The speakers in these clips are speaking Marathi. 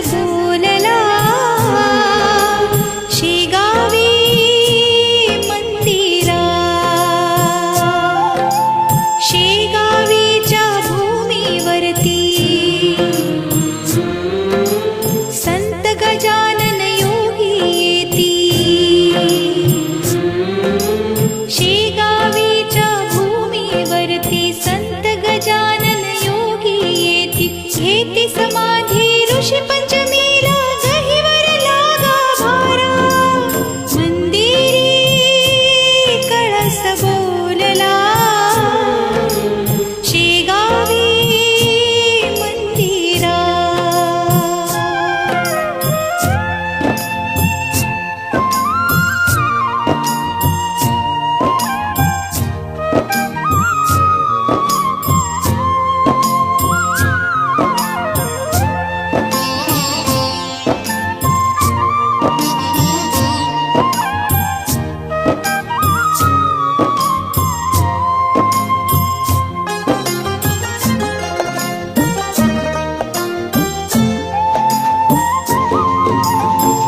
बोलला शेगावी मंदिरा शेगावीच्या भूमीवरती संत गजानन योगी येती शेगावीच्या भूमीवरती संत गजानन योगी येती घेती समाधी ऋषी पंचमीला गहिवर लागा भारा मंदिरी कळस बोलला शेगावी मंदिरा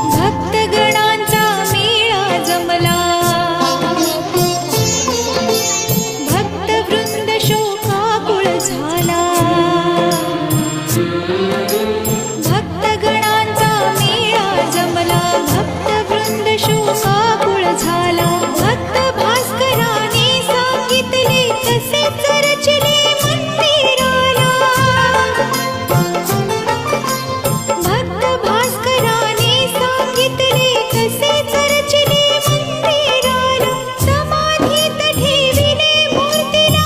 भक्तगणांचा मेळा जमला भक्तवृंद शोकाकुळ झाला भक्तगणांचा मेळा जमला भक्तवृंद शोकाकुळ झाला भक्त भास्कराने सांगितले तसेच रचले मंदिराला भक्त भास्कराने सांगितले तसेच रचले मंदिराला समाधीत ठेविले मूर्तीला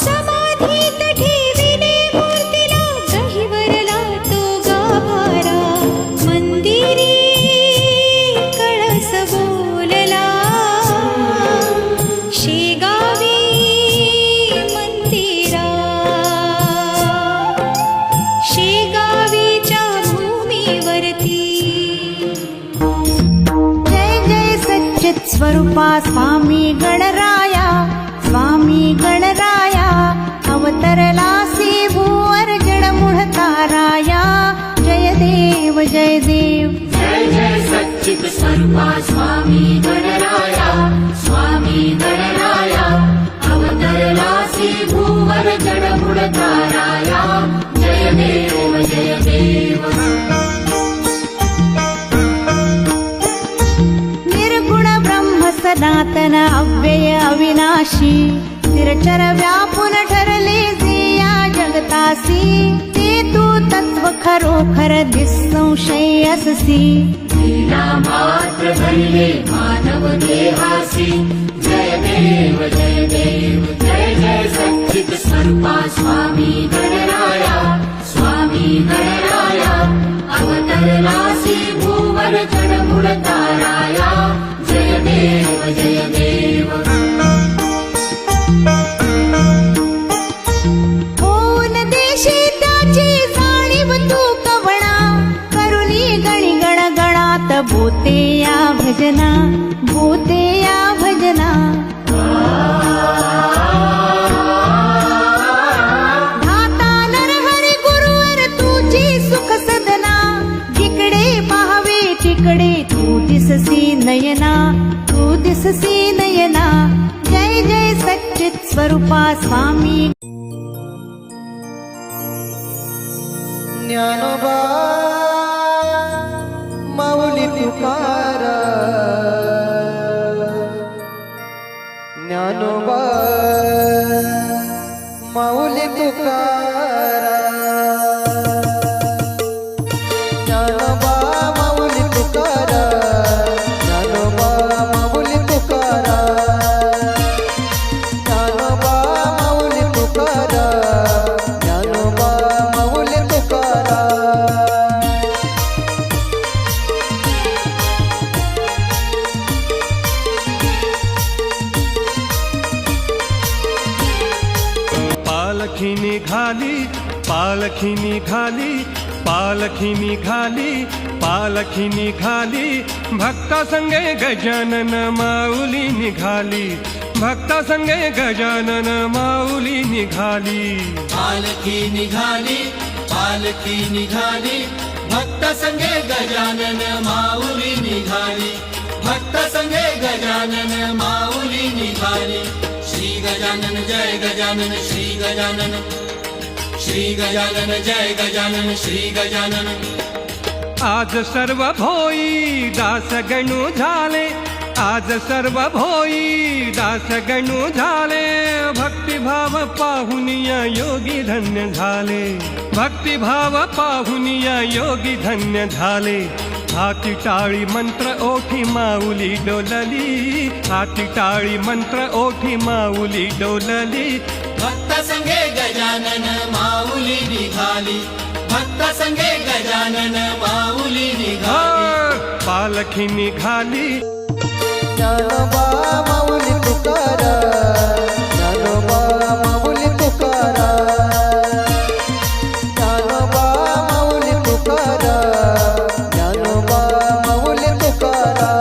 समाधीत ठेविले मूर्तीला गहिवरला तो गाभारा मंदिरी कळस बोलला शेगावी मंदिरा शेगावीच्या भूमीवरती जय जय सच्चित स्वरूपा स्वामी गणराया अवतरलासी भूवर जडमुळ ताराया जय देव जय जय सच्चित स्वरूपा स्वामी गणराया अवतरलासी भूवर जडमुळ ताराया जय देव निर्गुण ब्रह्म सनातन अव्यय अविनाशी निरचर व्यापून ठरले जे या जगतासी ते तू तत्व खरोखर निसंशय अससी लीला मात्र धरले मानव देहासी जय देव जय जय सच्चित स्वरूपा स्वामी गणराया अवतरलासी भूवर जडमुळ ताराया जय देव होऊन देशी त्याची जाणीव तू कवणा करुणी गणी गणगणात भूते या भजना धाता नरहरी गुरुवर तुझी सुख सदना जिकडे पाहावे तिकडे तू दिससी नयना जय जय सच्चित स्वरूपा स्वामी ज्ञानोबा माऊली तुकारा ज्ञानोबा माऊली तुकारा ज्ञानोबा माऊली तुकारा ज्ञानोबा माऊली तुकारा ज्ञानोबा माऊली तुकारा ज्ञानोबा माऊली तुकारा पालखी निघाली भक्ता संगे गजानन माऊली निघाली भक्ता संगे गजानन माऊली निघाली पालखी निघाली पालखी निघाली भक्त संगे गजानन माऊली निघाली भक्त संगे गजानन माऊली निघाली श्री गजानन जय गजानन श्री गजानन श्री गजानन जय गजानन श्री गजानन आज सर्व भोई दास गणू झाले आज सर्व भोई दास गणू झाले भक्तिभाव पाहुनिया योगी धन्य झाले भक्तिभाव पाहुनिया योगी धन्य झाले हाती टाळी मंत्र ओठी माऊली डोलली हाती टाळी मंत्र ओठी माऊली डोलली भक्त संगे गजानन माऊली निघाली भक्त संगे गजानन माऊली निघाली पालखी निघाली ज्ञानोबा माऊली तुकाराम ज्ञानोबा माऊली तुकाराम ज्ञानोबा माऊली तुकाराम ज्ञानोबा माऊली तुकाराम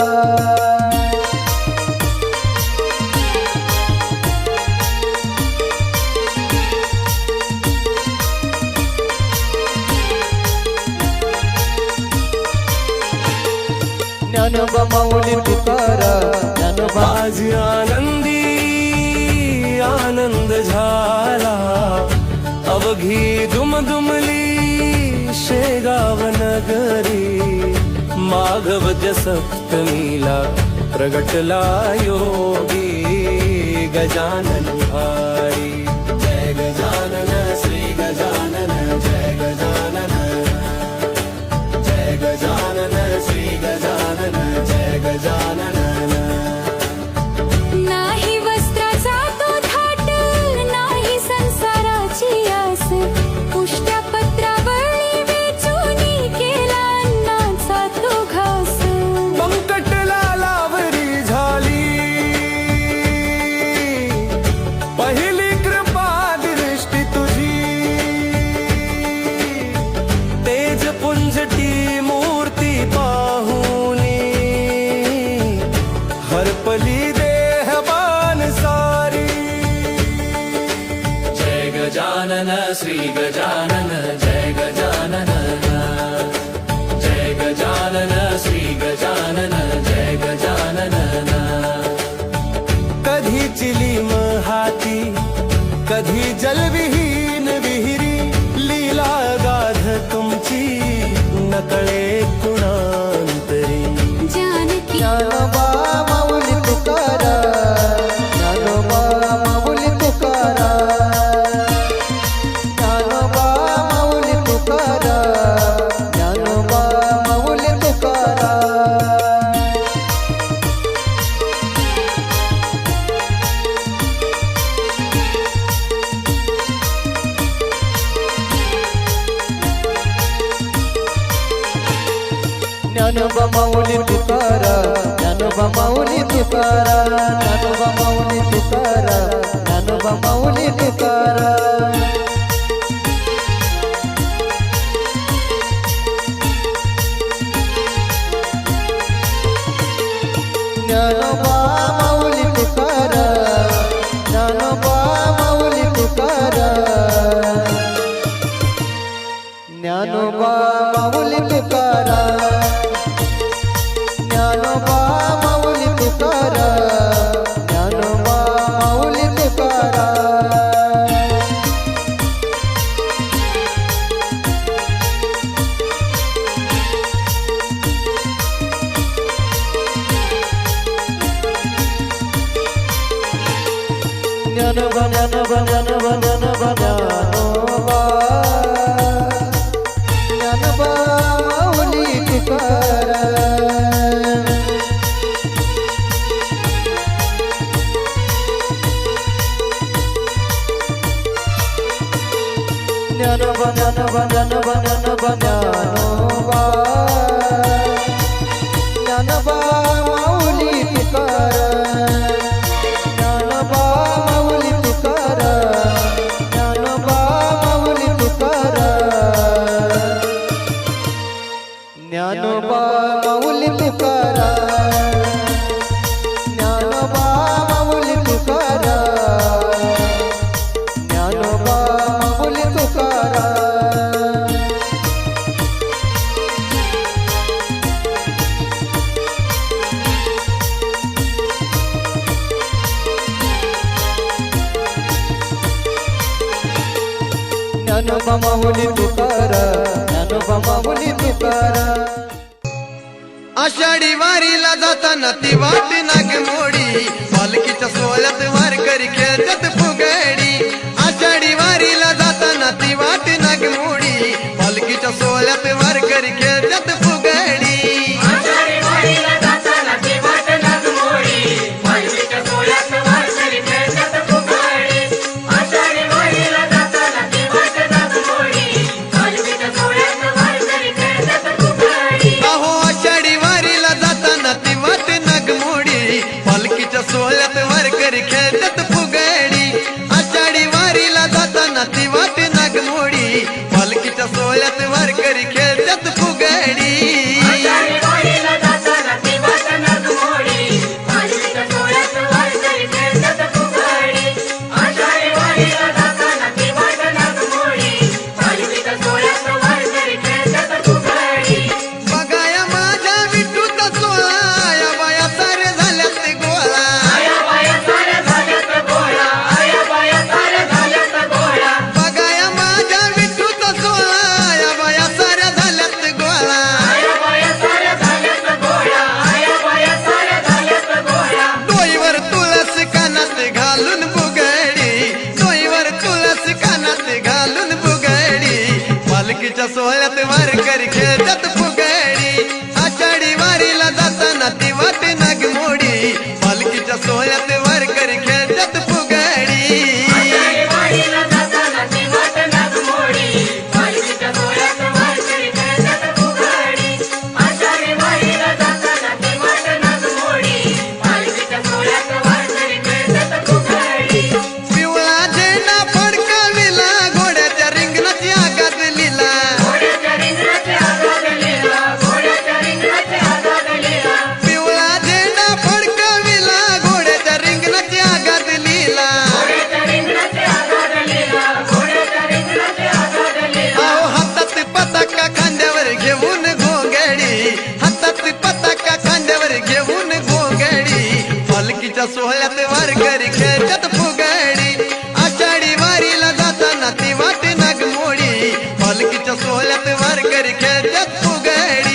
ज्ञानोबा माऊली तुकाराम ज्ञानोबा आज आनंदी आनंद झाला अवघी दुमदुमली शेगाव नगरी माघवद्य सप्तमीला प्रगटला योगी गजानन भाई जय गजानन श्री गजानन जय गजानन जय गजानन श्री गजानन जय गजानन नाही वस्त्राचा तो थाट नाही संसाराची आस उष्ट्या पत्रावळी वेचूनी केला अन्नाचा तो घास बंकटला लावरी झाली पहिली कृपा दृष्टी तुझी तेज पुंजटी मूर्ती पाहुनी हरपली देहबान सारी जय गजानन श्री गजानन जय गजानन जय गजानन श्री गजानन जय गजानन कधी चिलीम हाती कधी जलविहीन विहिरी लीला गाध तुमची नकळे कुणांतरी जानकी ज्ञानोबा माऊली तुकाराम ज्ञानोबा माऊली तुकाराम ज्ञानोबा माऊली तुकाराम ज्ञानोबा माऊली तुकाराम ज्ञानोबा माऊली तुकाराम ज्ञानोबा माऊली तुकाराम ज्ञानोबा माऊली तुकाराम ज्ञानोबा माऊली तुकाराम ज्ञानोबा माऊली तुकाराम ज्ञानोबा माऊली तुकाराम ज्ञानोबा माऊली तुकाराम ज्ञानोबा माऊली तुकाराम ज्ञानोबा माऊली तुकाराम ज्ञानोबा ज्ञानोबा ज्ञानोबा ज्ञानोबा ज्ञानोबा ज्ञानोबा माऊली तुकाराम ज्ञानोबा ज्ञानोबा ज्ञानोबा ज्ञानोबा ज्ञानोबा ज्ञानोबा माऊली तुकाराम ज्ञानोबा माऊली तुकाराम ज्ञानोबा माऊली तुकाराम ज्ञानोबा माऊली तुकाराम ज्ञानोबा माऊली तुकाराम ज्ञानोबा माऊली तुकाराम ज्ञानोबा माऊली तुकाराम, ज्ञानोबा माऊली तुकाराम. आषाढी वारीला जाताना ती वाट नागमोडी, पालखीच्या सोहळ्यात वारकरी खेळतात फुगडी. आषाढी वारीला जाताना ती वाट नागमोडी, पालखीच्या सोहळ्यात वारकरी खेळतात फुगडी. अहो आषाढी वारीला जाताना ती वाट नागमोडी, पालखीच्या सोहळ्यात वारकरी खेळतात फुगडी. आषाढी वारीला जाताना ती वाट नागमोडी, पालखीच्या सोहळ्यात वारकरी खेळतात फुगडी. बघाया माझ्या विठूचा सोहळा, या बाया सारे झाल्यात गोळा. बघाया माझ्या विठूचा सोहळा, या बाया साऱ्या झाल्यात गोळा. डोईवर तुळस कानात घालून बुगडी, डोईवर तुळस कानात घालून बुगडी. पालखीच्या सोहळ्यात वारकरी खेळतात फुगडी. आषाढी वारीला जाताना ती वाट नागमोडी, पालखीच्या सोहळ्यात वारकरी खेळतात फुगडी. पिवळा झेंडा फडकाविला, घोड्याच्या रिंगणाची आगात लिला. पिवळा झेंडा फडकाविला, घोड्याच्या रिंगणाची आगात लिला. अहो हातात पताका खांद्यावर घेऊन घोंगडी, हातात पताका खांद्यावर घेऊन घोंगडी. पालखीच्या सोहळ्यात वारकरी खेळतात फुगडी. आषाढी वारीला जाताना ती वाट नागमोडी, पालखीच्या सोहळ्यात वारकरी खेळतात फुगडी.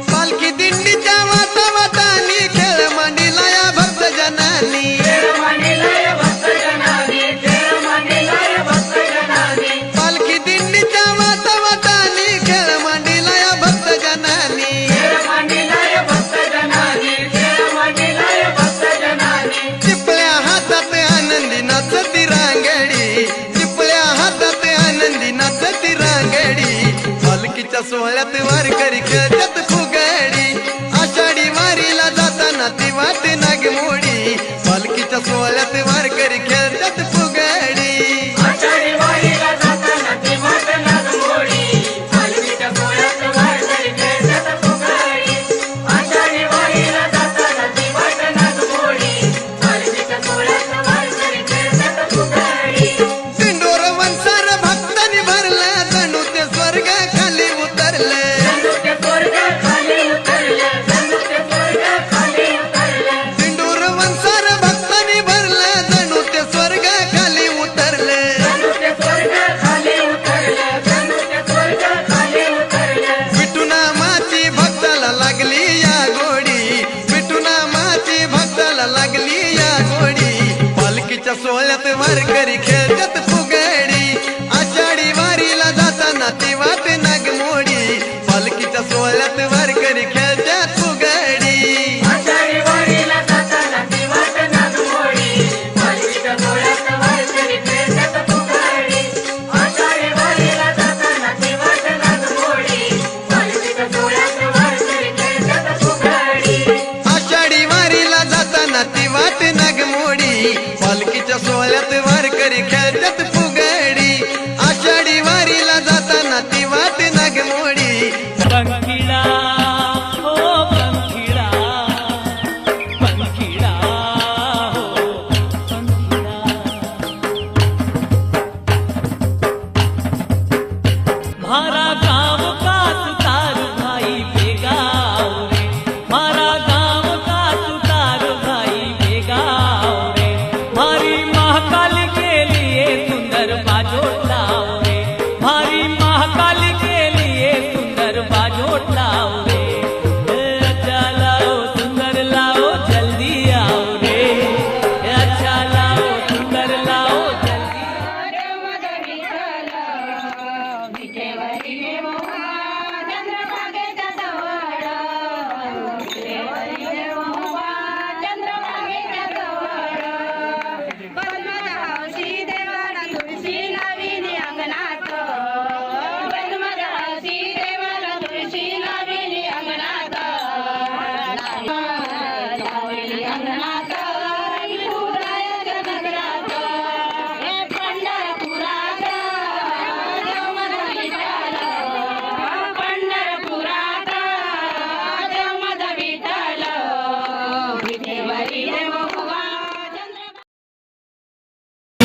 पालखी दिंडीच्या वातावतानी खेळ मांडीला या भक्तजनांनी. पालखी दिंडीच्या वातावतानी खेळ मांडीला या भक्तजनांनी. चिपळ्या हातात आनंदी नाचती रांगडी, चिपळ्या हातात आनंदी नाचती रांगडी. पालखीच्या सोहळ्यात वारकरी खेळतात फुगडी. आषाढी वारीला जाताना ती वाट नागमोडी, पालखीच्या सोहळ्यात वारकरी खेळतात फुगडी. दिंडोर वंसार भक्तांनी भरलं, जणू ते स्वर्ग खाली उतरले. दिंडोर वंसार भक्तांनी भरलं, जणू ते स्वर्ग खाली उतरले. विठुनामाची भक्ताला लागली या गोडी, विठुनामाची भक्ताला लागली या गोडी. पालखीच्या सोहळ्यात वारकरी खेळतात फुगडी. आषाढी वारीला जाताना ती वाट नागमोडी, पालखीच्या सोहळ्यात वारकरी खेळतात फुगडी. आषाढी वारीला जाताना ती वाट नागमोडी, पालखीच्या सोहळ्यात वारकरी खेळतात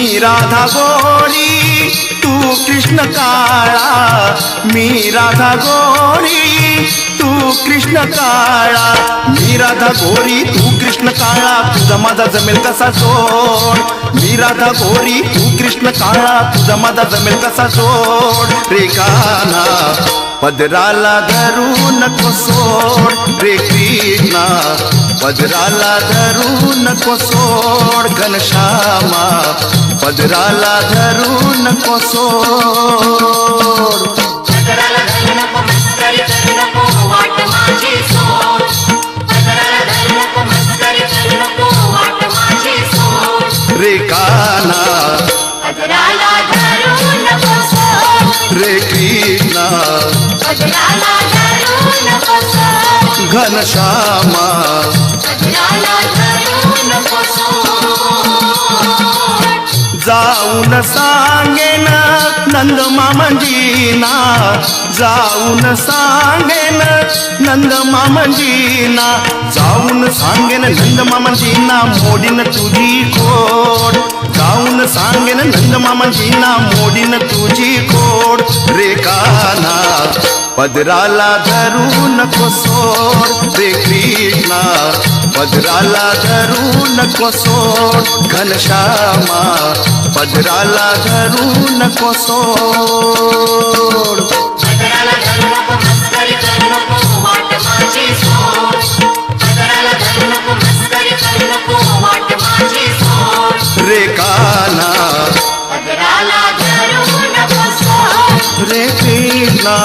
मी राधा गोरी तू कृष्ण काळा, मी राधा गोरी तू कृष्ण काळा, मी राधा गोरी तू कृष्ण काळा, तुझा माझा जमेल कसा जोड, मी राधा गोरी तू कृष्ण काळा, तुझा माझा जमेल कसा जोड, रे कान्हा पदराला धरू नको सोड, रे कृष्णा पदराला धरू नको सोड, घनश्यामा पदराला धरू नको सोड. पदराला धरू नको, मस्करी करू नको, वाट माझी सोड. पदराला धरू नको, मस्करी करू नको, वाट माझी सोड. रे कान्हा पदराला धरू नको सोड, रे कृष्णा पदराला धरू नको सोड. घनश्यामा पदराला धरू नको सोड. जाऊन सांगेन नंद मामंजीना, जाऊन सांगेन नंद मामंजीना, जाऊन सांगेन नंद मामंजीना, मोडीन तुझी खोड, जाऊन सांगेन नंद मामंजीना, मोडीन तुझी खोड, रे कान्हा पदराला धरू नको सोड, रे कृष्णा पदराला धरू नको सोड, घनश्यामा पदराला धरू नको सोड. पदराला धरू नको, मस्करी करू नको, वाट माझी सोड. पदराला धरू नको, मस्करी करू नको, वाट माझी सोड. रे कान्हा पदराला धरू नको सोड, रे कृष्णा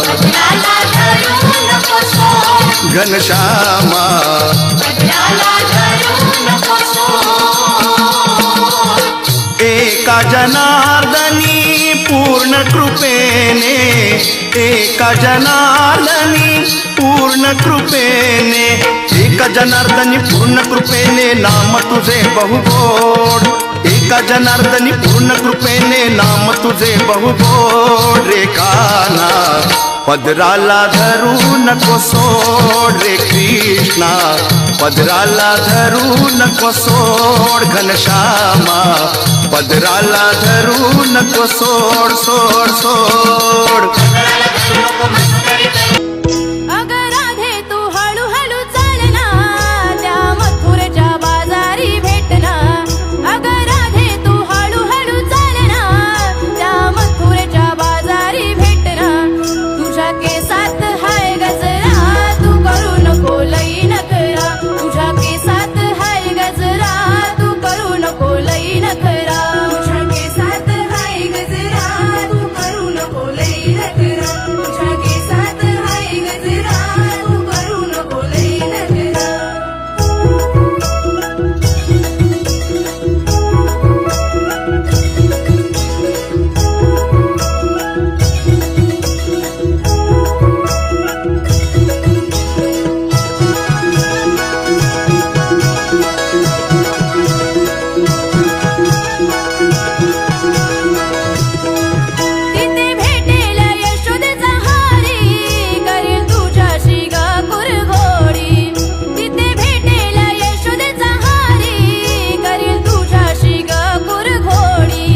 पदराला धरू नको सोड. घनश्यामा पदराला धरू नको सोड. एका जनार्दनी पूर्ण कृपेने, एका जनार्दनी पूर्ण कृपेने, एका जनार्दनी पूर्ण कृपेने नाम तुझे बहुगोड, एका जनार्दनी पूर्ण कृपेने नाम तुझे बहुगोड, रे कान्हा पदराला धरू नको सोड, रे कृष्णा पदराला धरू नको सोड, घनश्यामा पदराला धरू नको सोड, सोड सोड. पदराला धरू नको, मस्करी करू. अग राधे तू हळूहळू चाल ना, त्या मथुरेच्या बाजारी भेट ना, अग राधे तू हळूहळू चाल ना, त्या मथुरेच्या बाजारी भेट ना, तुझ्या केसात हाय गजरा, तू करू नको लई नखरा, तुझ्या केसात हाय गजरा, तू करू नको लई नखरा, तुझ्या केसात हाय गजरा, तू करू नको लई नखरा, तुझ्या केसात हाय गजरा, तू करू नको लई नखरा. तिथे भेटेल यशोदेचा हारी, करील तुझ्याशी ग कुरघोडी, तिथे भेटेल यशोदेचा हारी, करील तुझ्याशी ग कुरघोडी,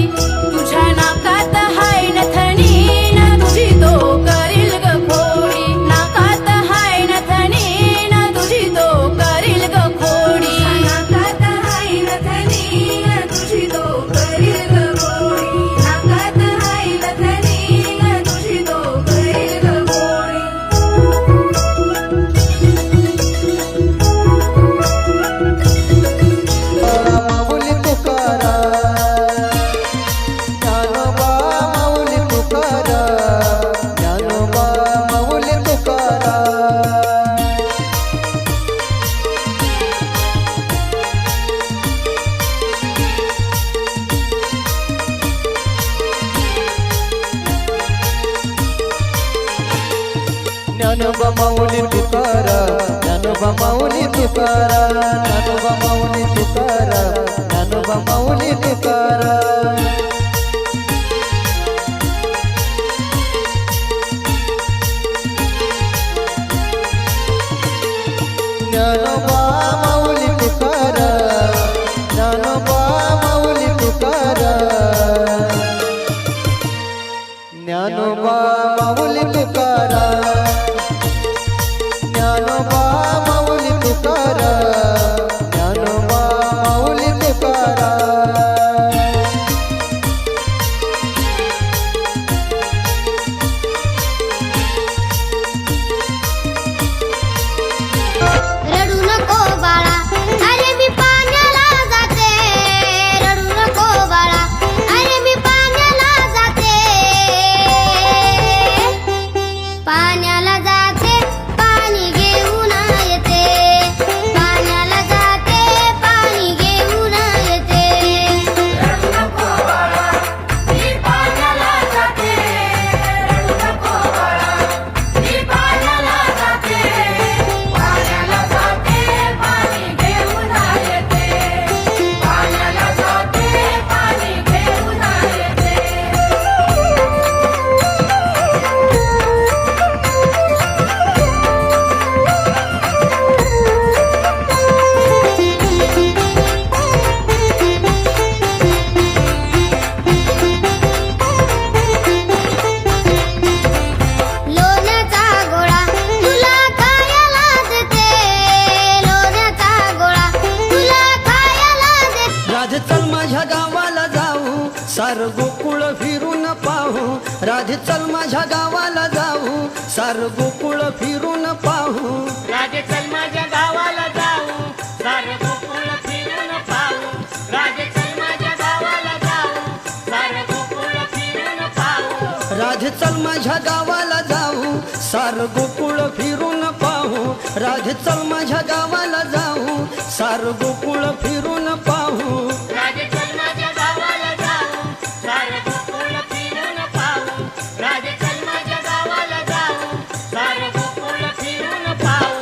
तुझ्या नाकात हाय नथनी ना, तुझी तो करील ग खोडी, नाकात हाय नथनी ना, तुझी तो करील ग खोडी, नाकात हाय नथनी ना, तुझी तो करील ग खोडी, नाकात हाय नथनी ना, तुझी तो करील ग खोडी. माऊली तुकाराम, ज्ञानोबा माऊली तुकाराम, ज्ञानोबा माऊली तुकाराम. ज्ञानोबा माऊली तुकाराम, ज्ञानोबा माऊली तुकाराम, ज्ञानोबा माऊली तुकाराम, ज्ञानोबा माऊली तुकाराम. ज्ञानोबा माऊली तुकाराम, ज्ञानोबा माऊली तुकाराम. ज्ञानोबा माऊली तुकाराम, ज्ञानोबा माऊली तुकाराम, ज्ञानोबा माऊली तुकाराम. रडू नको बाळा, अरे मी पाण्याला जाते. रडू नको बाळा, अरे मी पाण्याला जाते. पाण्याला जाते, पाणी घेऊन येते. पाण्याला जाते, पाणी घेऊन येते. रडू नको बाळा, मी पाण्याला जाते. रडू नको बाळा, मी पाण्याला जाते. पाण्याला जाते, पाणी घेऊन येते. पाण्याला जाते, पाणी घेऊन येते. लोण्याचा गोळा तुला खायला देते. लोण्याचा गोळा तुला खायला देते. राधे चल माझ्या गावाला जाऊ, सार गोकुळ फिरून पाहू. राधे चल माझ्या गावाला जाऊ, सार गोकुळ फिरून पाहू. राजे चल माझ्या गावाला जाऊ, सारं गोकुळ फिरून पाहू. राजे चल माझ्या गावाला जाऊ, सारं गोकुळ फिरून पाहू. राधे चल माझ्या गावाला जाऊ, सार गोकुळ फिरून पाहू. राधे चल माझ्या गावाला जाऊ, सार गोकुळ फिरून पाहू. राजे चल माझ्या गावाला जाऊ, सारं गोकुळ फिरून पाहू. राजे चल माझ्या गावाला जाऊ, सारं गोकुळ फिरून पाहू.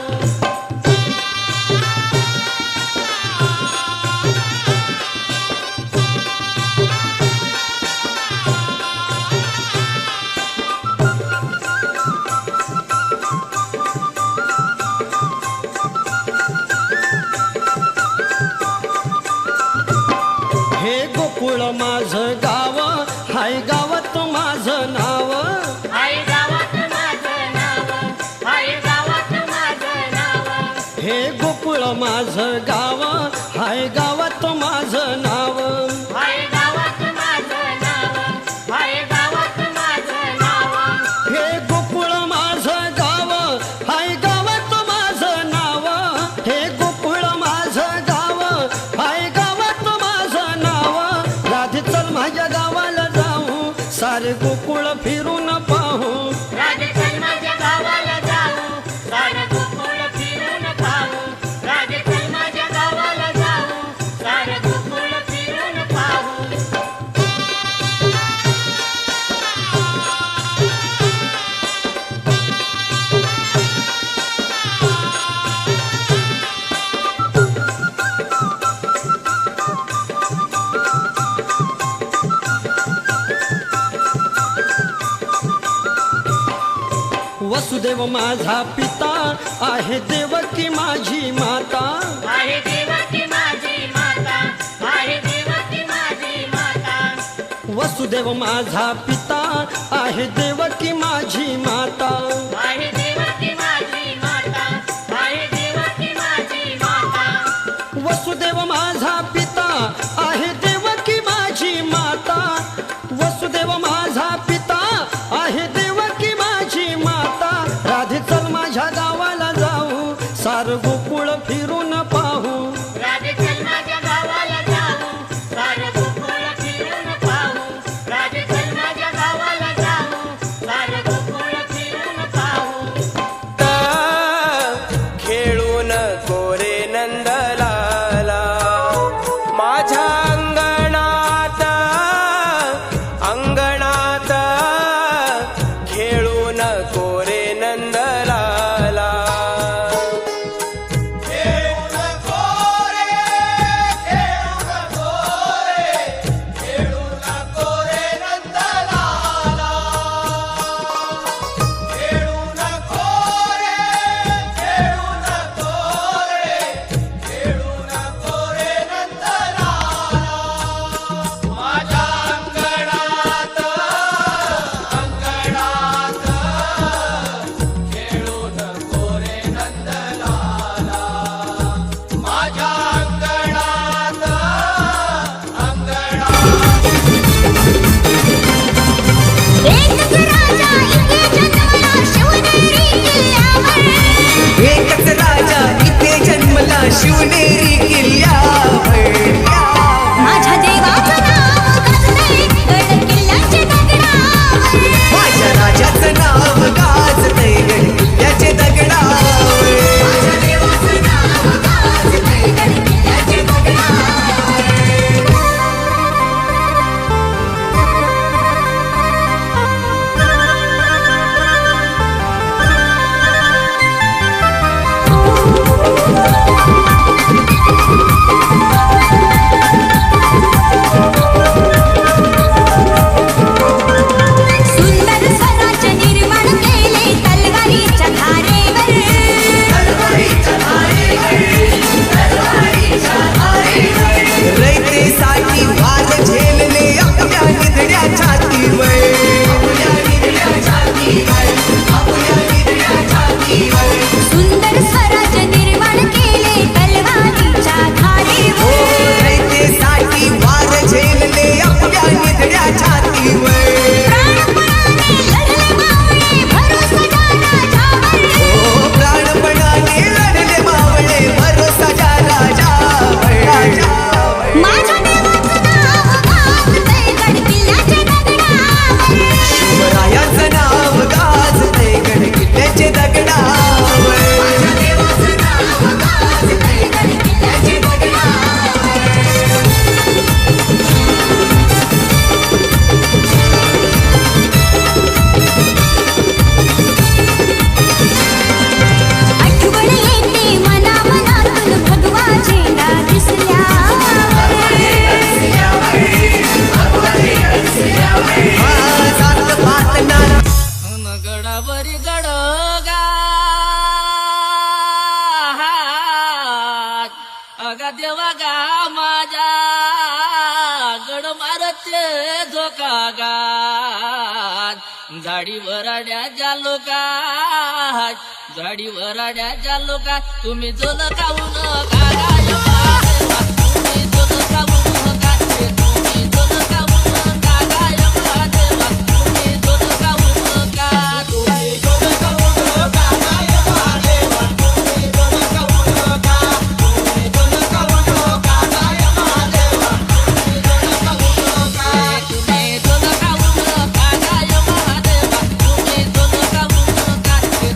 हे गोकुळ माझं गाव, हाय गावात माझं नाव. हाय गावात माझं नाव, हाय गावात माझं नाव. हे गोकुळ माझं गाव, हाय गावात माझं नाव. हाय गावात माझं नाव, हाय गावात माझं नाव. हे गोकुळ माझं गाव, हाय गावात माझं नाव. हे गोकुळ माझं गाव, हाय गावात माझं नाव. राधे चल माझ्या गावाला जाऊ, सारे गोकुळ फिरून पाहू. राजे चल माझ्या गावाला जाऊ, सारं गोकुळ फिरून पाहू. राजे चल माझ्या गावाला जाऊ, सारं गोकुळ फिरून पाहू. वसुदेव माझा पिता, आहे देवकी माझी माता. आहे देवकी माझी माता, आहे देवकी माझी माता. वसुदेव माझा पिता, आहे देवकी माझी माता. आहे देवकी माझी माता, आहे देवकी माझी माता. वसुदेव माझा पिता, आहे देवकी माझी माता. वसुदेव माझा पिता, आहे देवकी माझी माता. राधे चल माझ्या गावाला जाऊ, सार गोकुळ फिरून पाहू. राजे चल माझ्या गावाला जाऊ, सारं गोकुळ फिरून पाहू. राजे चल माझ्या गावाला जाऊ, सारं गोकुळ फिरून पाहू. गा देवा गा माझ्या गड मारते धोका गा झाडी वराड्याच्या लोका झाडी वराड्याच्या लोका तुम्ही जोल खाऊ नका गायबा तुम्ही जोल खाऊ नका तुम्ही जोल खाऊ नका गायबा देवा तुम्ही जोल खाऊ नका तुम्ही जोल खाऊ नका गायबा देवा तुम्ही जोल खाऊ नका तुम्ही जोल खाऊ नका गायबा देवा तुम्ही जोल खाऊ नका तुम्ही जोल खाऊ नका गायबा देवा तुम्ही जोल खाऊ नका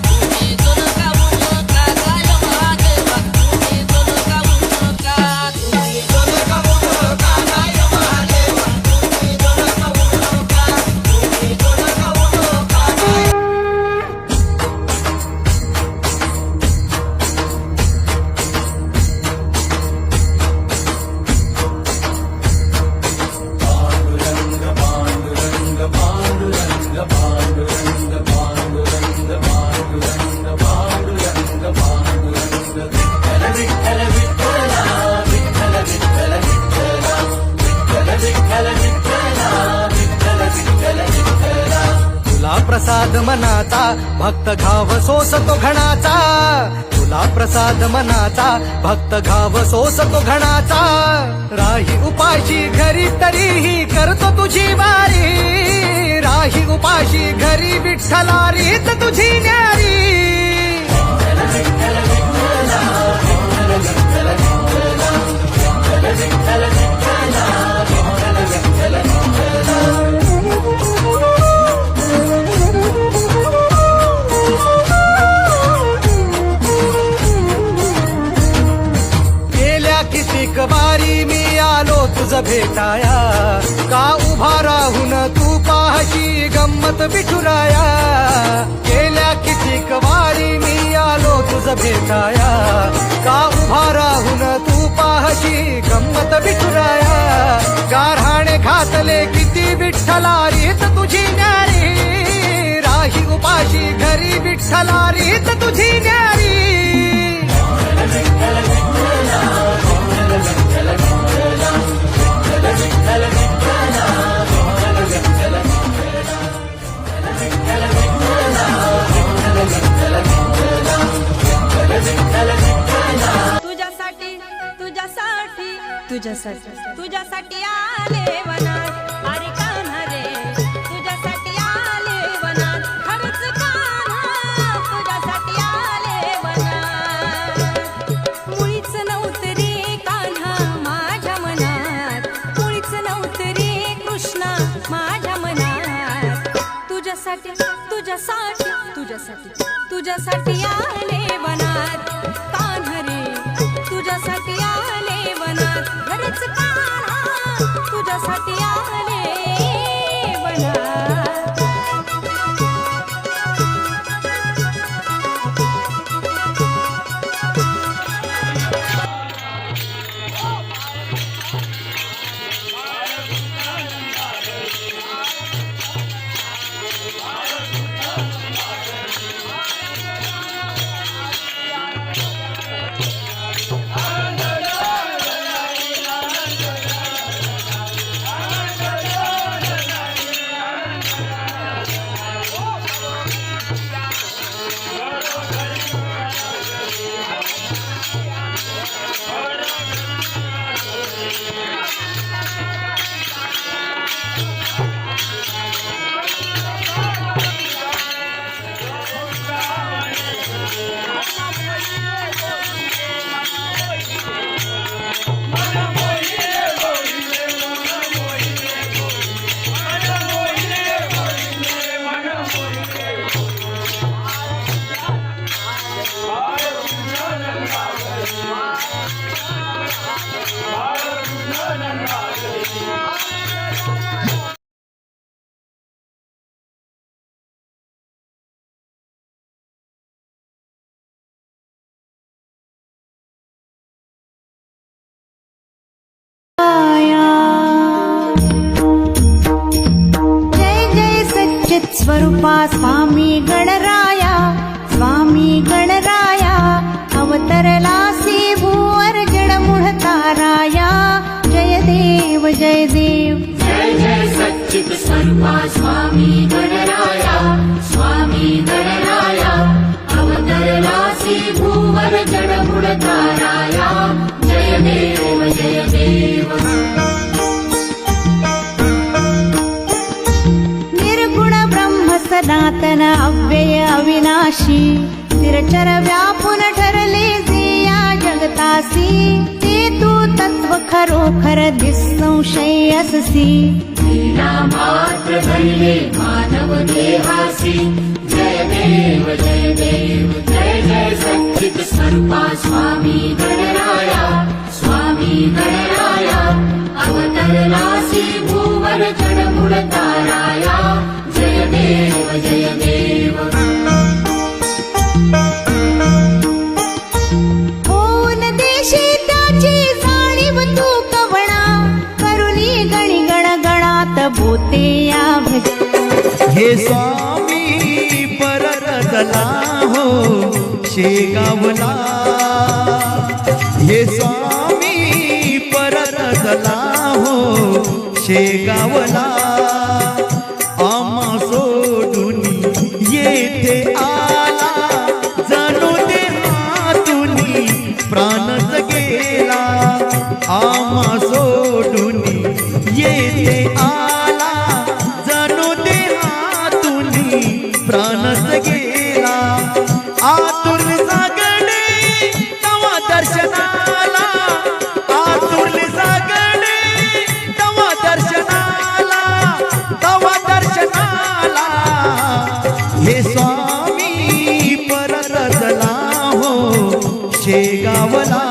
तुम्ही जोल खाऊ नका गायबा देवा तुम्ही जोल खाऊ नका तुम्ही जोल खाऊ नका गायबा देवा तुम्ही जोल खाऊ नका तुम्ही जोल खाऊ नका तुला प्रसाद मनाचा भक्त घाव सोसतो घणाचा तुला प्रसाद मनाचा भक्त घाव सोसतो घणाचा राही उपाशी घरी तरीही करतो तुझी वारी राही उपाशी घरी विठ्ठला रीत तुझी न्यारी गेल्या कितीक वारी मी आलो तुझ भेटाया का उभा राहून तू पाहशी गंमत बिठुराया गेल्या कितीक वारी मी आलो तुझ भेटाया का उभा राहून तू पाहशी गंमत बिठुराया गारहाणे घातले किती विठ्ठला रीत तुझी न्यारी राही उपाशी घरी विठ्ठला रीत तुझी न्यारी तुझ्यासाठी तुझ्यासाठी तुझ्यासाठी तुझ्यासाठी आले वनात अरे कान्हा रे तुझ्यासाठी आले वनात खरंच कान्हा तुझ्यासाठी आले वनात मुळीच नव्हतं रे कान्हा माझ्या मनात मुळीच नव्हतं रे कृष्णा माझ्या मनात तुझ्यासाठी तुझ्यासाठी तुझ्यासाठी तुझ्यासाठी आले वनात कान्हा रे तुझ्यासाठी आले वनात खरंच कान्हा तुझ्यासाठी आले वनात स्वरूपा स्वामी गणराया अवतरला सी भूवर जड मुळता देव जय देव जय जय सच्चित स्वरूपा स्वामी गणराया स्वामी गणराया अवतरलासी भूवर जडमुड ताराया जय देव जय देव निर्गुण ब्रह्म सनातन अव्यय अविनाशी स्थिरचर व्यापून ठरले जे या जगतासी ते तू तत्व खरोखर निसंशय अससी लीला मात्र धरले मानव देहासी जय देव जय देव जय जय सच्चित स्वरूपा स्वामी गणराया स्वामी गणराया अवतरलासी भूवर जडमुड ताराया जय देव जय देव होऊन देशी त्याची जाणीव तू कवणा करुणी गणी गण गणात बोते या भज हे स्वामी परतला हो शेगावला हे स्वामी परतला हो शेगावला आम्हा सोडून येथे आला जणू ते हातूनी प्राणच गेला आम्हा सोडून येथे आला जणू ते हातूनी प्राणच गेला आतुर जागणे तवा दर्शनाला आतुर जागणे तवा दर्शनाला हे स्वामी परतला हो शेगावला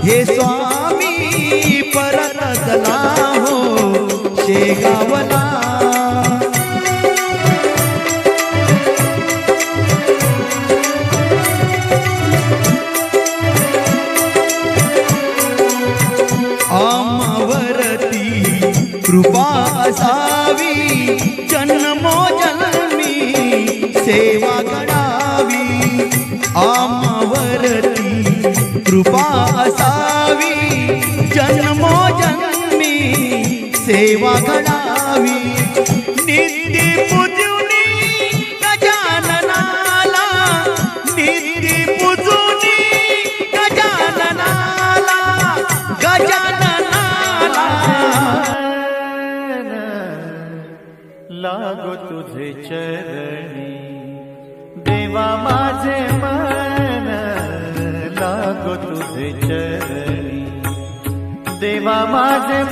हे स्वामी परतला हो शेगावला आमावरती कृपा असावी जन्मोजन्मी सेवा करावी आमावरती कृपा असावी जन्मोजन्मी सेवा करावी नित्य पूजुनी गजाननाला नित्य पूजुनी गजाननाला लागो तुझे चरणी देवा माझे मन लागो तुझे चरणी देवा माझे